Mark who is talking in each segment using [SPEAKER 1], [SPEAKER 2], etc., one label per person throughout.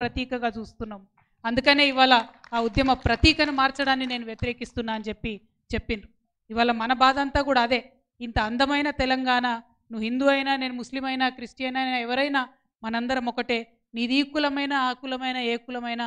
[SPEAKER 1] ప్రతీకగా చూస్తున్నాం. అందుకనే ఇవాళ ఆ ఉద్యమ ప్రతీకను మార్చడాన్ని నేను వ్యతిరేకిస్తున్నా అని చెప్పిండ్రు. ఇవాళ మన బాధ అంతా కూడా అదే. ఇంత అందమైన తెలంగాణ, నువ్వు హిందూ అయినా, నేను ముస్లిం అయినా, క్రిస్టియన్ అయినా, ఎవరైనా మనందరం ఒకటే. నీది ఈ కులమైన, ఆ కులమైన, ఏ కులమైన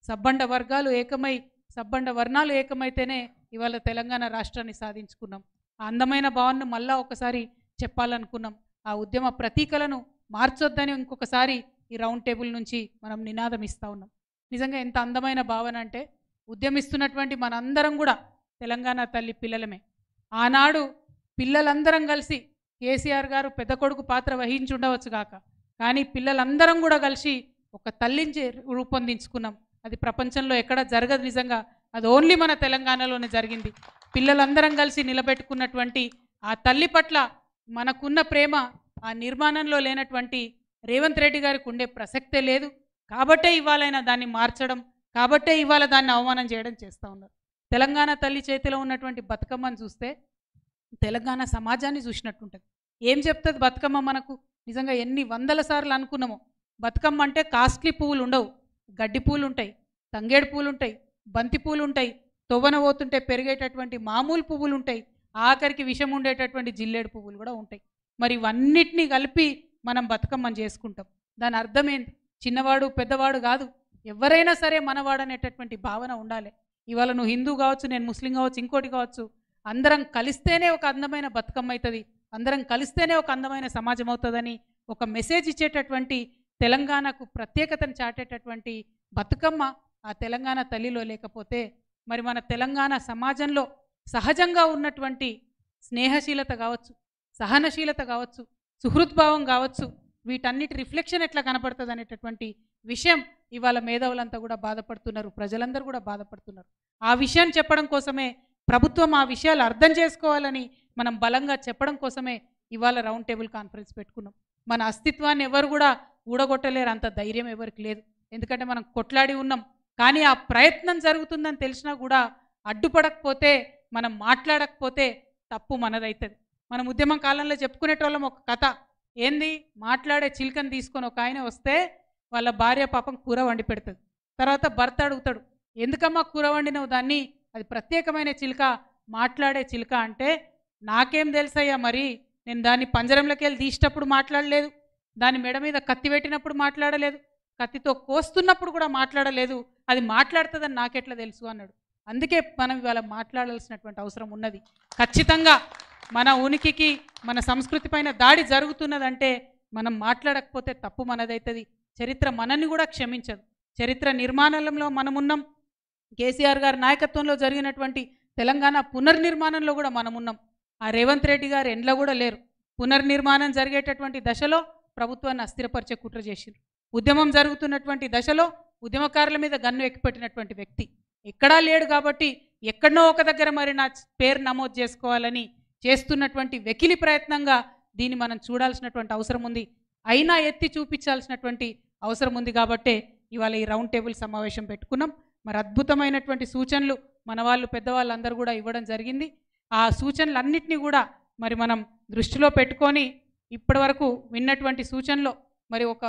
[SPEAKER 1] సబ్బండ వర్గాలు ఏకమై, సబ్బండ వర్ణాలు ఏకమైతేనే ఇవాళ తెలంగాణ రాష్ట్రాన్ని సాధించుకున్నాం. ఆ అందమైన భావనను మళ్ళా ఒకసారి చెప్పాలనుకున్నాం. ఆ ఉద్యమ ప్రతీకలను మార్చొద్దని ఇంకొకసారి ఈ రౌండ్ టేబుల్ నుంచి మనం నినాదం ఇస్తూ ఉన్నాం. నిజంగా ఎంత అందమైన భావన అంటే, ఉద్యమిస్తున్నటువంటి మనందరం కూడా తెలంగాణ తల్లి పిల్లలమే. ఆనాడు పిల్లలందరం కలిసి కేసీఆర్ గారు పెద్ద కొడుకు పాత్ర వహించి ఉండవచ్చు కాక, కానీ పిల్లలందరం కూడా కలిసి ఒక తల్లిని రూపొందించుకున్నాం. అది ప్రపంచంలో ఎక్కడ జరగదు. నిజంగా అది ఓన్లీ మన తెలంగాణలోనే జరిగింది. పిల్లలందరం కలిసి నిలబెట్టుకున్నటువంటి ఆ తల్లి పట్ల మనకున్న ప్రేమ ఆ నిర్మాణంలో లేనటువంటి రేవంత్ రెడ్డి గారికి ఉండే ప్రసక్తే లేదు. కాబట్టే ఇవాళైనా దాన్ని మార్చడం, కాబట్టే ఇవాళ దాన్ని అవమానం చేయడం చేస్తూ ఉన్నారు. తెలంగాణ తల్లి చేతిలో ఉన్నటువంటి బతుకమ్మను చూస్తే తెలంగాణ సమాజాన్ని చూసినట్టుంటుంది. ఏం చెప్తుంది బతుకమ్మ మనకు? నిజంగా ఎన్ని వందల సార్లు అనుకున్నామో, బతుకమ్మ అంటే కాస్ట్లీ పువ్వులు ఉండవు, గడ్డి పూలు ఉంటాయి, తంగేడు పూలు ఉంటాయి, బంతి పూలు ఉంటాయి, తొవ్వన పోతుంటే పెరిగేటటువంటి మామూలు పువ్వులు ఉంటాయి, ఆఖరికి విషం ఉండేటటువంటి జిల్లేడు పువ్వులు కూడా ఉంటాయి. మరి ఇవన్నిటినీ కలిపి మనం బతుకమ్మని చేసుకుంటాం. దాని అర్థం ఏంటి? చిన్నవాడు పెద్దవాడు కాదు, ఎవరైనా సరే మనవాడు అనేటటువంటి భావన ఉండాలి. ఇవాళ నువ్వు హిందూ కావచ్చు, నేను ముస్లిం కావచ్చు, ఇంకోటి కావచ్చు, అందరం కలిస్తేనే ఒక అందమైన బతుకమ్మ అవుతుంది, అందరం కలిస్తేనే ఒక అందమైన సమాజం అవుతుందని ఒక మెసేజ్ ఇచ్చేటటువంటి, తెలంగాణకు ప్రత్యేకతను చాటేటటువంటి బతుకమ్మ ఆ తెలంగాణ తల్లిలో లేకపోతే మరి మన తెలంగాణ సమాజంలో సహజంగా ఉన్నటువంటి స్నేహశీలత కావచ్చు, సహనశీలత కావచ్చు, సుహృద్భావం కావచ్చు, వీటన్నిటి రిఫ్లెక్షన్ ఎట్లా కనపడుతుంది అనేటటువంటి విషయం ఇవాళ మేధావులంతా కూడా బాధపడుతున్నారు, ప్రజలందరూ కూడా బాధపడుతున్నారు. ఆ విషయాన్ని చెప్పడం కోసమే ప్రభుత్వం ఆ విషయాలు అర్థం చేసుకోవాలని మనం బలంగా చెప్పడం కోసమే ఇవాళ రౌండ్ టేబుల్ కాన్ఫరెన్స్ పెట్టుకున్నాం. మన అస్తిత్వాన్ని ఎవరు కూడా ఊడగొట్టలేరు, అంత ధైర్యం ఎవరికి లేదు. ఎందుకంటే మనం కొట్లాడి ఉన్నాం. కానీ ఆ ప్రయత్నం జరుగుతుందని తెలిసినా కూడా అడ్డుపడకపోతే, మనం మాట్లాడకపోతే తప్పు మనదవుతుంది. మనం ఉద్యమం కాలంలో చెప్పుకునేటోళ్ళం ఒక కథ. ఏంది? మాట్లాడే చిలుకని తీసుకొని ఒక ఆయన వస్తే వాళ్ళ భార్య పాపం కూర వండి పెడుతుంది. తర్వాత భర్త అడుగుతాడు, ఎందుకమ్మా కూర వండినవు దాన్ని? అది ప్రత్యేకమైన చిలుక, మాట్లాడే చిలుక అంటే, నాకేం తెలుసయ్యా, మరి నేను దాన్ని పంజరంలోకి వెళ్ళి తీసేటప్పుడు మాట్లాడలేదు, దాని మెడ మీద కత్తి పెట్టినప్పుడు మాట్లాడలేదు, కత్తితో కోస్తున్నప్పుడు కూడా మాట్లాడలేదు, అది మాట్లాడుతుందని నాకెట్లా తెలుసు అన్నాడు. అందుకే మనం ఇవాళ మాట్లాడాల్సినటువంటి అవసరం ఉన్నది. ఖచ్చితంగా మన ఉనికికి, మన సంస్కృతి పైన దాడి జరుగుతున్నదంటే మనం మాట్లాడకపోతే తప్పు మనదవుతుంది. చరిత్ర మనల్ని కూడా క్షమించదు. చరిత్ర నిర్మాణంలో మనమున్నాం. కేసీఆర్ గారి నాయకత్వంలో జరిగినటువంటి తెలంగాణ పునర్నిర్మాణంలో కూడా మనమున్నాం. ఆ రేవంత్ రెడ్డి గారు ఎండ్లో కూడా లేరు. పునర్నిర్మాణం జరిగేటటువంటి దశలో ప్రభుత్వాన్ని అస్థిరపరిచే కుట్ర చేసిండ్రు. ఉద్యమం జరుగుతున్నటువంటి దశలో ఉద్యమకారుల మీద గన్ను ఎక్కిపెట్టినటువంటి వ్యక్తి ఎక్కడా లేడు. కాబట్టి ఎక్కడనో ఒక దగ్గర మరి నా పేరు నమోదు చేసుకోవాలని చేస్తున్నటువంటి వెకిలి ప్రయత్నంగా దీన్ని మనం చూడాల్సినటువంటి అవసరం ఉంది. అయినా ఎత్తి చూపించాల్సినటువంటి అవసరం ఉంది. కాబట్టే ఇవాళ ఈ రౌండ్ టేబుల్ సమావేశం పెట్టుకున్నాం. మరి అద్భుతమైనటువంటి సూచనలు మన వాళ్ళు పెద్దవాళ్ళందరూ కూడా ఇవ్వడం జరిగింది. ఆ సూచనలన్నింటినీ కూడా మరి మనం దృష్టిలో పెట్టుకొని ఇప్పటి వరకు విన్నటువంటి సూచనలో మరి ఒక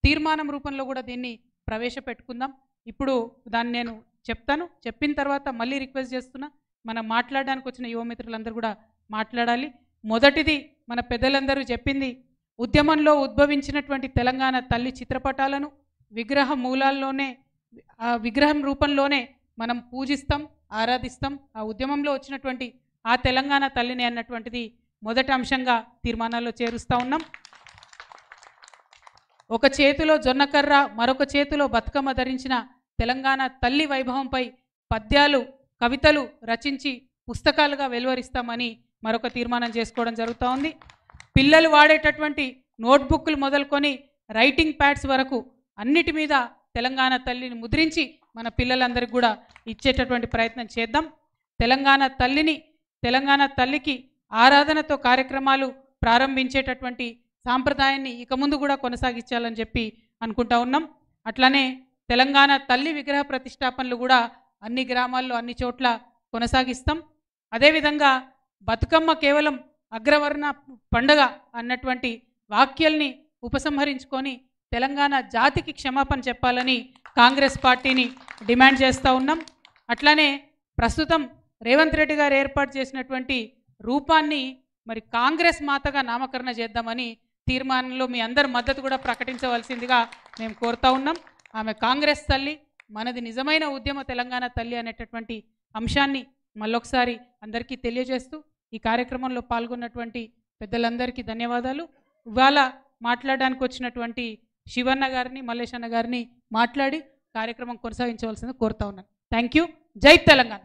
[SPEAKER 1] తీర్మానం రూపంలో కూడా దీన్ని ప్రవేశపెట్టుకుందాం. ఇప్పుడు దాన్ని నేను చెప్తాను. చెప్పిన తర్వాత మళ్ళీ రిక్వెస్ట్ చేస్తున్నా, మనం మాట్లాడడానికి వచ్చిన యువమిత్రులందరూ కూడా మాట్లాడాలి. మొదటిది మన పెద్దలందరూ చెప్పింది, ఉద్యమంలో ఉద్భవించినటువంటి తెలంగాణ తల్లి చిత్రపటాలను విగ్రహ మూలాల్లోనే, ఆ విగ్రహం రూపంలోనే మనం పూజిస్తాం, ఆరాధిస్తాం. ఆ ఉద్యమంలో వచ్చినటువంటి ఆ తెలంగాణ తల్లిని అన్నటువంటిది మొదటి అంశంగా తీర్మానాల్లో చేరుస్తూ ఉన్నాం. ఒక చేతిలో జొన్నకర్ర, మరొక చేతిలో బతుకమ్మ ధరించిన తెలంగాణ తల్లి వైభవంపై పద్యాలు, కవితలు రచించి పుస్తకాలుగా వెలువరిస్తామని మరొక తీర్మానం చేసుకోవడం జరుగుతూ ఉంది. పిల్లలు వాడేటటువంటి నోట్బుక్లు మొదలుకొని రైటింగ్ ప్యాడ్స్ వరకు అన్నిటి మీద తెలంగాణ తల్లిని ముద్రించి మన పిల్లలందరికీ కూడా ఇచ్చేటటువంటి ప్రయత్నం చేద్దాం. తెలంగాణ తల్లికి ఆరాధనతో కార్యక్రమాలు ప్రారంభించేటటువంటి సాంప్రదాయాన్ని ఇక ముందు కూడా కొనసాగించాలని చెప్పి అనుకుంటా ఉన్నాం. అట్లానే తెలంగాణ తల్లి విగ్రహ ప్రతిష్టాపనలు కూడా అన్ని గ్రామాల్లో అన్ని చోట్ల కొనసాగిస్తాం. అదేవిధంగా బతుకమ్మ కేవలం అగ్రవర్ణ పండగ అన్నటువంటి వాక్యాల్ని ఉపసంహరించుకొని తెలంగాణ జాతికి క్షమాపణ చెప్పాలని కాంగ్రెస్ పార్టీని డిమాండ్ చేస్తూ ఉన్నాం. అట్లానే ప్రస్తుతం రేవంత్ రెడ్డి గారు ఏర్పాటు చేసినటువంటి రూపాన్ని మరి కాంగ్రెస్ మాతగా నామకరణ చేద్దామని తీర్మానంలో మీ అందరి మద్దతు కూడా ప్రకటించవలసిందిగా మేము కోరుతా ఉన్నాం. ఆమె కాంగ్రెస్ తల్లి, మనది నిజమైన ఉద్యమ తెలంగాణ తల్లి అనేటటువంటి అంశాన్ని మళ్ళొకసారి అందరికీ తెలియజేస్తూ ఈ కార్యక్రమంలో పాల్గొన్నటువంటి పెద్దలందరికీ ధన్యవాదాలు. ఇవాళ మాట్లాడడానికి వచ్చినటువంటి శివన్న గారిని, మల్లేశన్న గారిని మాట్లాడి కార్యక్రమం కొనసాగించవలసింది కోరుతా ఉన్నాను. Thank you. జై తెలంగాణ.